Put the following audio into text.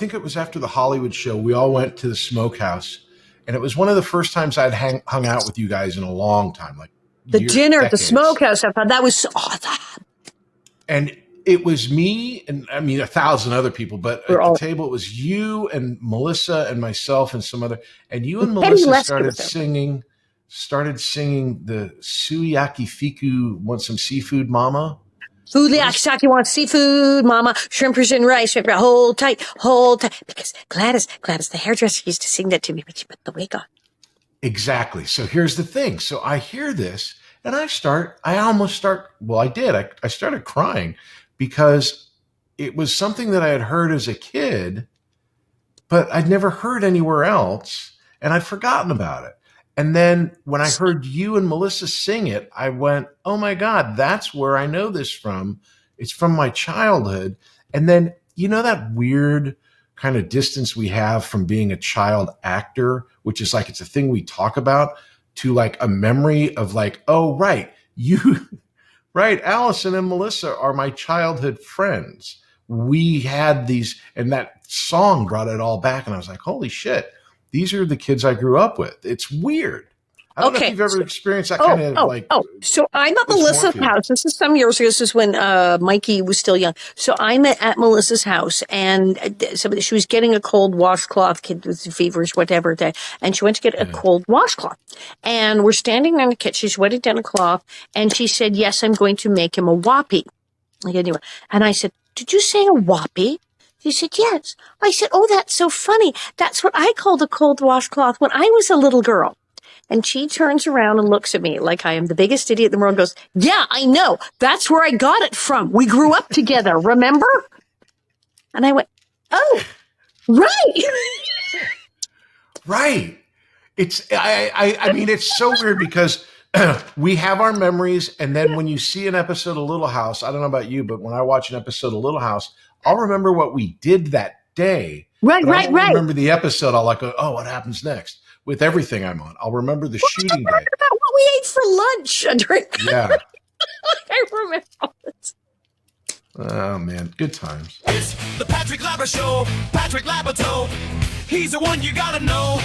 think it was after the Hollywood show. We all went to the smokehouse, and it was one of the first times I'd hung out with you guys in a long time, like the dinner at the decades. smokehouse. I thought that was so awesome. And it was me and, I mean, 1,000 other people, but at the table it was you and Melissa and myself and some other, and you and Melissa started singing the Suyaki Fiku, want some seafood, mama? Suyaki wants seafood, mama, shrimpers and rice, hold tight. Because Gladys, the hairdresser used to sing that to me when she put the wig on. Exactly. So here's the thing. So I hear this and I started crying because it was something that I had heard as a kid, but I'd never heard anywhere else and I'd forgotten about it. And then when I heard you and Melissa sing it, I went, oh my God, that's where I know this from. It's from my childhood. And then, you know, that weird kind of distance we have from being a child actor, which is like, it's a thing we talk about, to like a memory of like, oh, right, right, Allison and Melissa are my childhood friends. We had these, and that song brought it all back. And I was like, holy shit, these are the kids I grew up with. It's weird. I don't know if you've ever experienced that kind of So I'm at Melissa's house. This is some years ago. This is when Mikey was still young. So I'm at Melissa's house, and she was getting a cold washcloth. Kid with feverish, whatever. And she went to get a cold washcloth. And we're standing in the kitchen. She's wetting down a cloth, and she said, "Yes, I'm going to make him a whoppie." Anyway, and I said, "Did you say a whoppie?" She said, "Yes." I said, "Oh, that's so funny. That's what I called a cold washcloth when I was a little girl." And she turns around and looks at me like I am the biggest idiot in the world and goes, "Yeah, I know. That's where I got it from. We grew up together, remember?" And I went, "Oh, right." Right. I mean, it's so weird because we have our memories. And then when you see an episode of Little House, I don't know about you, but when I watch an episode of Little House, I'll remember what we did that day. Right. Remember the episode. I'll like, oh, what happens next? With everything I'm on, I'll remember the shooting day. About what we ate for lunch. Yeah. I remember it. Oh, man. Good times. It's the Patrick Labyorteaux Show. Patrick Labyorteaux. He's the one you gotta know.